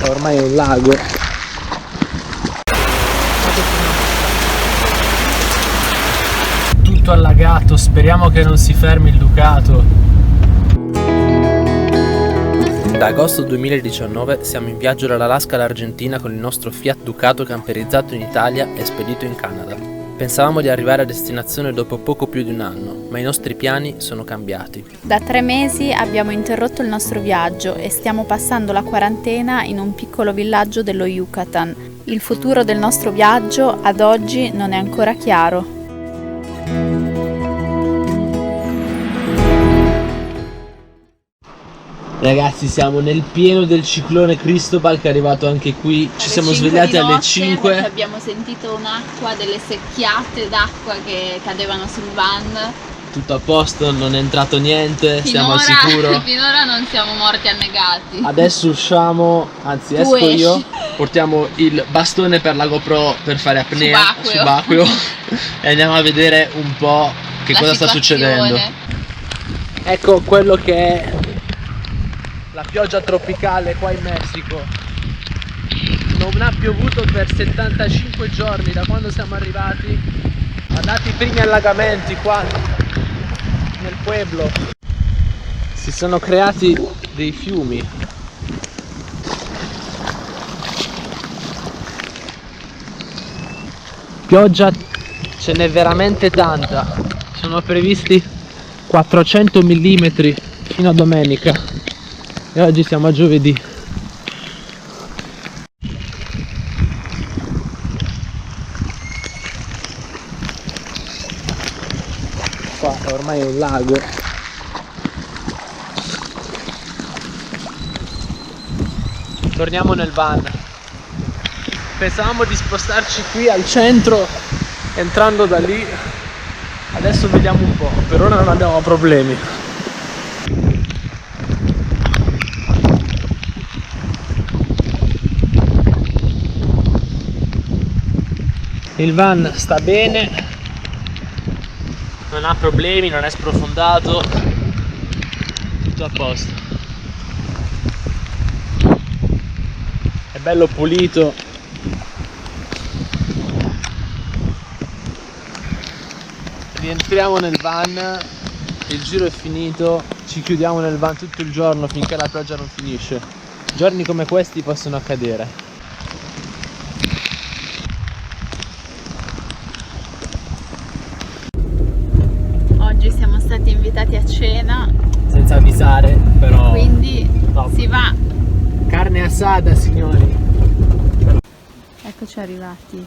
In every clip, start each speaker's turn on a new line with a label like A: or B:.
A: ormai è un lago. Tutto allagato, speriamo che non si fermi il Ducato.
B: Da agosto 2019 siamo in viaggio dall'Alaska all'Argentina con il nostro Fiat Ducato camperizzato in Italia e spedito in Canada. Pensavamo di arrivare a destinazione dopo poco più di un anno, ma i nostri piani sono cambiati.
C: Da 3 mesi abbiamo interrotto il nostro viaggio e stiamo passando la quarantena in un piccolo villaggio dello Yucatan. Il futuro del nostro viaggio ad oggi non è ancora chiaro.
A: Ragazzi, siamo nel pieno del ciclone Cristobal che è arrivato anche qui. Ci siamo svegliati alle 5.
C: Abbiamo sentito un'acqua, delle secchiate d'acqua che cadevano sul van.
A: Tutto a posto, non è entrato niente, siamo al sicuro.
C: Finora non siamo morti annegati.
A: Adesso usciamo, anzi
C: Tu
A: esco
C: esci.
A: io. Portiamo il bastone per la GoPro per fare apnea subacqueo e andiamo a vedere un po' che cosa sta succedendo. Ecco quello che è la pioggia tropicale qua in Messico. Non ha piovuto per 75 giorni da quando siamo arrivati. Guardate i primi allagamenti qua nel pueblo. Si sono creati dei fiumi. Pioggia ce n'è veramente tanta. Sono previsti 400 mm fino a domenica. E oggi siamo a giovedì. Qua ormai è un lago. Torniamo nel van. Pensavamo di spostarci qui al centro entrando da lì. Adesso vediamo un po'. Per ora non abbiamo problemi. Il van sta bene, non ha problemi, non è sprofondato, tutto a posto. È bello pulito. Rientriamo nel van, il giro è finito, ci chiudiamo nel van tutto il giorno finché la pioggia non finisce. Giorni come questi possono accadere.
C: Oggi siamo stati invitati a cena,
A: Senza avvisare, però.
C: quindi
A: top.
C: si va.
A: Carne assata, signori.
C: Eccoci arrivati.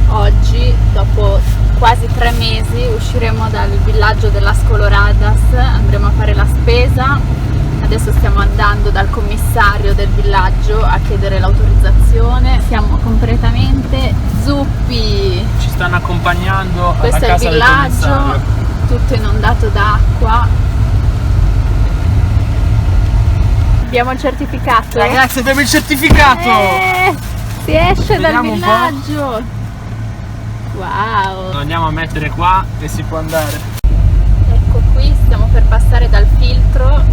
C: Oggi, dopo quasi 3 mesi, usciremo dal villaggio de Las Coloradas, andremo a fare la spesa. Adesso stiamo andando dal commissario del villaggio a chiedere l'autorizzazione. Siamo completamente zuppi.
A: Ci stanno accompagnando alla
C: Questo è il
A: casa del
C: villaggio,
A: commissario.
C: tutto inondato d'acqua. Abbiamo il certificato.
A: Ragazzi, abbiamo il certificato!
C: Si esce dal
A: Vediamo un po'.
C: villaggio. Wow.
A: Lo andiamo a mettere qua e si può andare.
C: Ecco qui, stiamo per passare dal filtro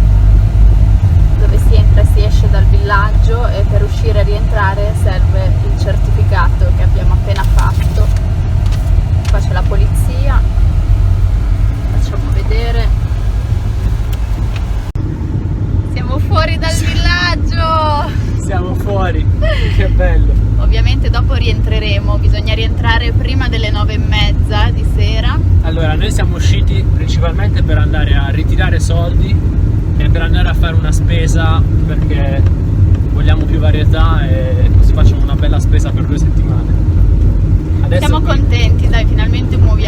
C: dove si entra e si esce dal villaggio, e per uscire e rientrare serve il certificato che abbiamo appena fatto. Qua c'è la polizia, facciamo vedere. Siamo fuori dal villaggio!
A: Siamo fuori, che bello.
C: Ovviamente dopo rientreremo, bisogna rientrare prima delle 9:30 di sera.
A: Allora, noi siamo usciti principalmente per andare a ritirare soldi e per andare a fare una spesa, perché vogliamo più varietà e così facciamo una bella spesa per 2 settimane. Adesso
C: Siamo contenti, dai, finalmente muoviamo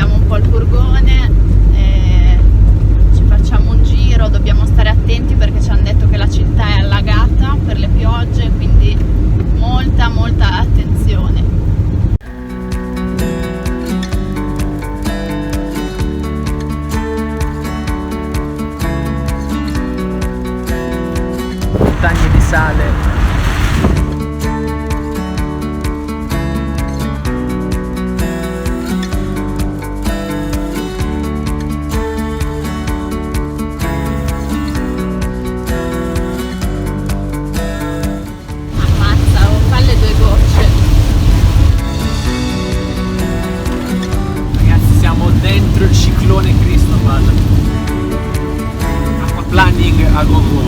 A: a GoGo.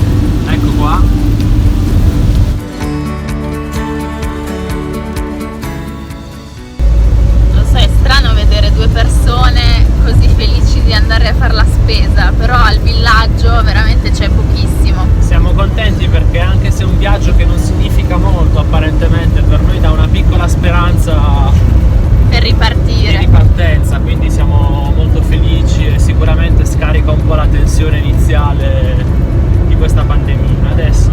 A: Ecco qua.
C: Lo so, è strano vedere due persone così felici di andare a fare la spesa, però al villaggio veramente c'è pochissimo.
A: Siamo contenti perché anche se è un viaggio che non significa molto apparentemente, per noi dà una piccola speranza
C: Per
A: di
C: ripartire.
A: ripartenza, quindi siamo molto felici e sicuramente scarica un po' la tensione iniziale di questa pandemia. Adesso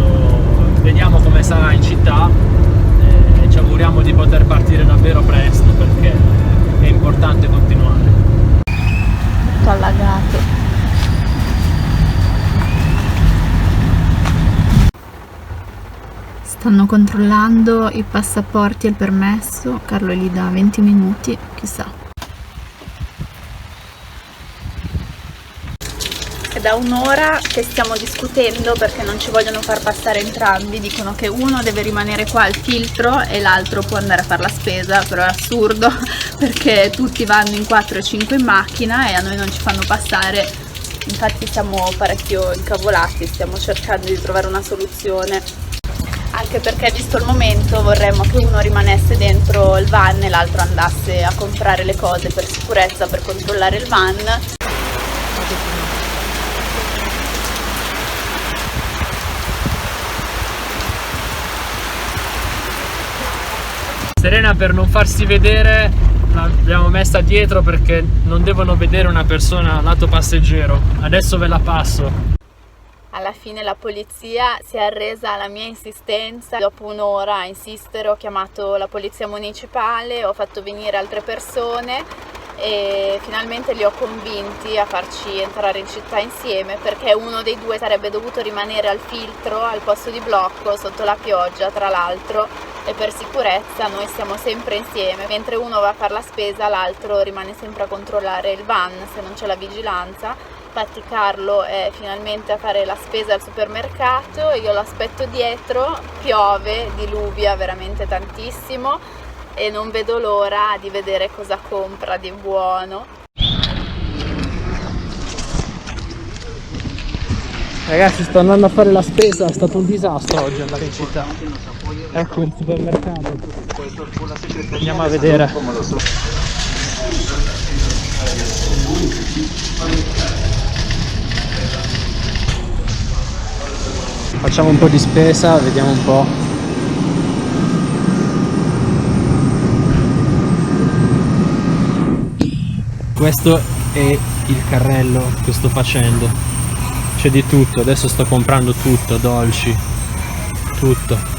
A: vediamo come sarà in città e ci auguriamo di poter partire davvero presto perché è importante continuare.
C: Tutto allagato. Stanno controllando i passaporti e il permesso. Carlo gli dà 20 minuti, chissà. È da un'ora che stiamo discutendo perché non ci vogliono far passare entrambi. Dicono che uno deve rimanere qua al filtro e l'altro può andare a fare la spesa, però è assurdo perché tutti vanno in 4 e 5 in macchina e a noi non ci fanno passare. Infatti siamo parecchio incavolati, stiamo cercando di trovare una soluzione. Anche perché visto il momento vorremmo che uno rimanesse dentro il van e l'altro andasse a comprare le cose per sicurezza, per controllare il van.
A: Serena, per non farsi vedere, l'abbiamo messa dietro perché non devono vedere una persona lato passeggero. Adesso ve la passo.
C: Alla fine la polizia si è arresa alla mia insistenza. Dopo un'ora a insistere ho chiamato la polizia municipale, ho fatto venire altre persone e finalmente li ho convinti a farci entrare in città insieme perché uno dei due sarebbe dovuto rimanere al filtro, al posto di blocco, sotto la pioggia tra l'altro, e per sicurezza noi stiamo sempre insieme. Mentre uno va a fare la spesa l'altro rimane sempre a controllare il van se non c'è la vigilanza. Infatti Carlo è finalmente a fare la spesa al supermercato, io lo aspetto dietro, piove, diluvia veramente tantissimo e non vedo l'ora di vedere cosa compra di buono.
A: Ragazzi, sto andando a fare la spesa, è stato un disastro oggi andare in città. Ecco il supermercato. Andiamo a vedere. Facciamo un po' di spesa, vediamo un po'. Questo è il carrello che sto facendo. C'è di tutto, adesso sto comprando tutto, dolci, tutto.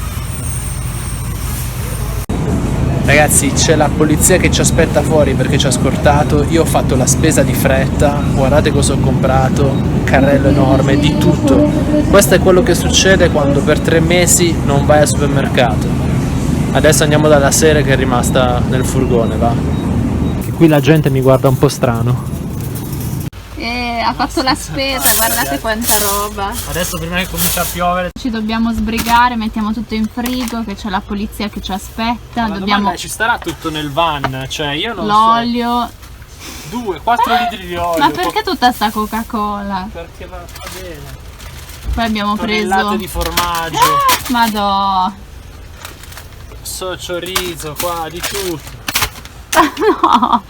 A: Ragazzi, c'è la polizia che ci aspetta fuori perché ci ha scortato. Io ho fatto la spesa di fretta, guardate cosa ho comprato, un carrello enorme, di tutto. Questo è quello che succede quando per 3 mesi non vai al supermercato. Adesso andiamo dalla Sere che è rimasta nel furgone, va. Che qui la gente mi guarda un po' strano.
C: Ha fatto la spesa, guardate quanta roba.
A: Adesso prima che comincia a piovere.
C: Ci dobbiamo sbrigare, mettiamo tutto in frigo che c'è la polizia che ci aspetta.
A: Ma
C: dobbiamo...
A: ci starà tutto nel van, cioè io non
C: l'olio.
A: so. 4 litri di olio.
C: Ma perché tutta sta Coca-Cola?
A: Perché va bene.
C: Poi abbiamo preso
A: Tonnellate di formaggio.
C: Madò.
A: Chorizo, qua di tutto.
C: No.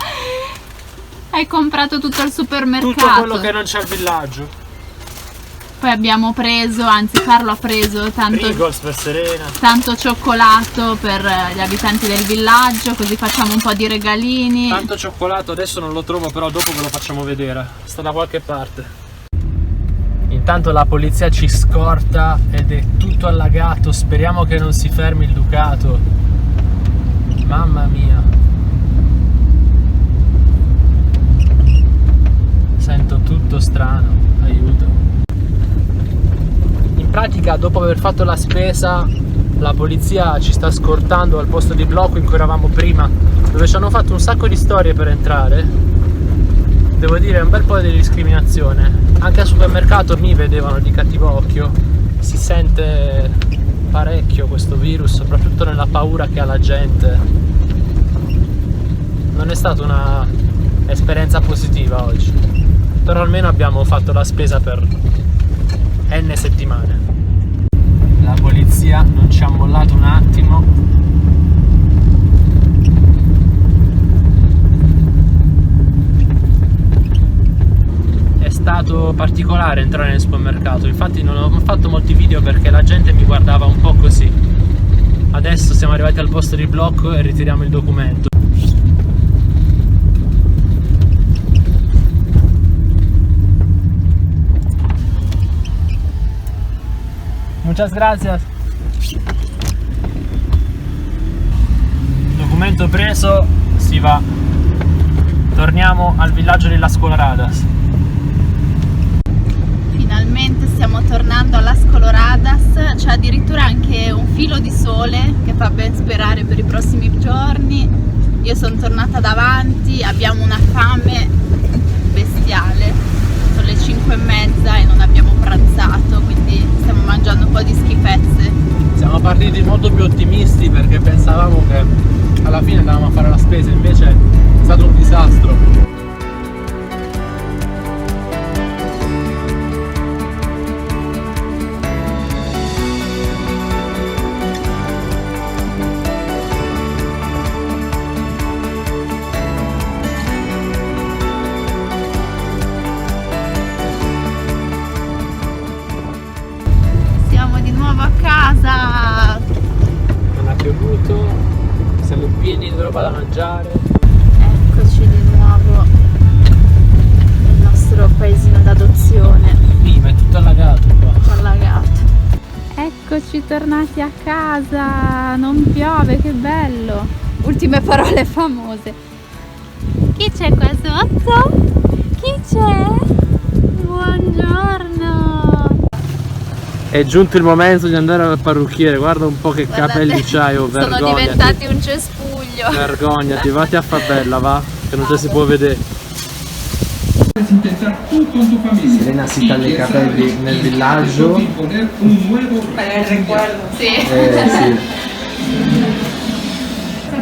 C: Hai comprato tutto al supermercato.
A: Tutto quello che non c'è al villaggio.
C: Poi abbiamo preso, anzi Carlo ha preso
A: Pringles per Serena.
C: tanto cioccolato per gli abitanti del villaggio, così facciamo un po' di regalini.
A: Tanto cioccolato adesso non lo trovo, però dopo ve lo facciamo vedere. Sta da qualche parte. Intanto la polizia ci scorta ed è tutto allagato. Speriamo che non si fermi il Ducato. Mamma mia. Sento tutto strano, aiuto. In pratica, dopo aver fatto la spesa, la polizia ci sta scortando al posto di blocco in cui eravamo prima, dove ci hanno fatto un sacco di storie per entrare. Devo dire, un bel po' di discriminazione. Anche al supermercato mi vedevano di cattivo occhio. Si sente parecchio questo virus, soprattutto nella paura che ha la gente. Non è stata una esperienza positiva oggi. Però almeno abbiamo fatto la spesa per N settimane. La polizia non ci ha mollato un attimo. È stato particolare entrare nel supermercato, infatti non ho fatto molti video perché la gente mi guardava un po' così. Adesso siamo arrivati al posto di blocco e ritiriamo il documento. Muchas gracias. Documento preso, si va. Torniamo al villaggio di Las Coloradas.
C: Finalmente stiamo tornando a Las Coloradas, c'è addirittura anche un filo di sole che fa ben sperare per i prossimi giorni. Io sono tornata davanti, abbiamo una fame bestiale, sono le 5:30 e non abbiamo pranzato, quindi stiamo mangiando un po' di schifezze.
A: Siamo partiti molto più ottimisti perché pensavamo che alla fine andavamo a fare la spesa, invece è stato un disastro.
C: A casa
A: Non ha piovuto, siamo pieni di roba da mangiare.
C: Eccoci di nuovo nel nostro paesino d'adozione.
A: Sì, ma è tutto allagato qua.
C: Tutto allagato. Eccoci tornati a casa, non piove, che bello. Ultime parole famose. Chi c'è qua sotto? Chi c'è? Buongiorno.
A: È giunto il momento di andare al parrucchiere, guarda un po' che capelli c'hai, oh,
C: sono
A: vergognati.
C: diventati un cespuglio.
A: Vergognati, vatti a far bella, va, che non te si può vedere. Serena si taglia i capelli nel villaggio.
C: Sì.
A: Sì.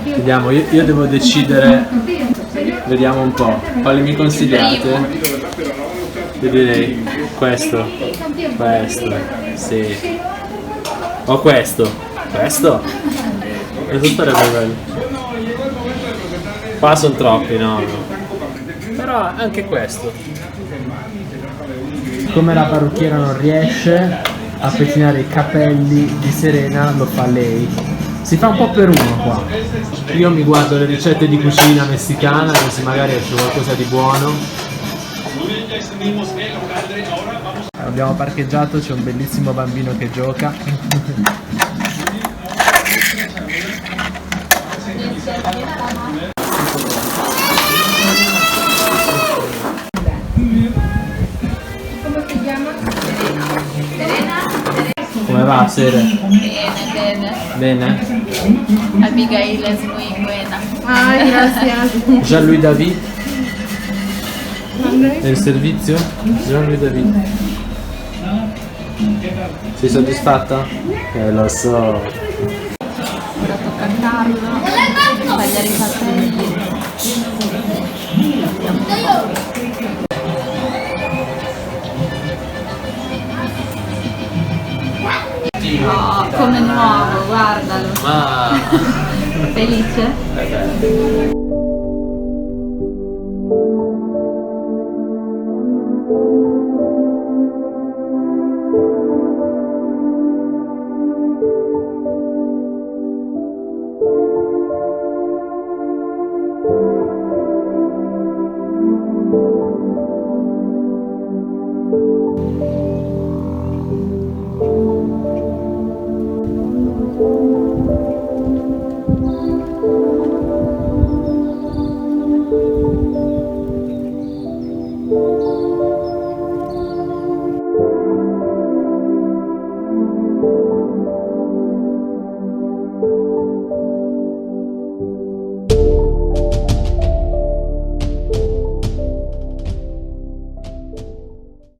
A: Vediamo, io devo decidere, vediamo un po', quale mi consigliate? Io direi questo, sì. O questo, questo sarebbe bello. Qua sono troppi, no. Però anche questo. Come la parrucchiera non riesce a pettinare i capelli di Serena, lo fa lei. Si fa un po' per uno qua. Io mi guardo le ricette di cucina messicana, così magari esce qualcosa di buono. Abbiamo parcheggiato, c'è un bellissimo bambino che gioca. Come va, Sere?
C: Bene.
A: Bene?
C: Abigail es muy buena.
D: Ay, gracias.
A: Jean-Louis David? Nel servizio? Jean-Louis David. Sei soddisfatta? Lo so.
C: Ora tocca a Carlo tagliare i capelli. Oh, come nuovo, guardalo.
A: Ma
C: Felice?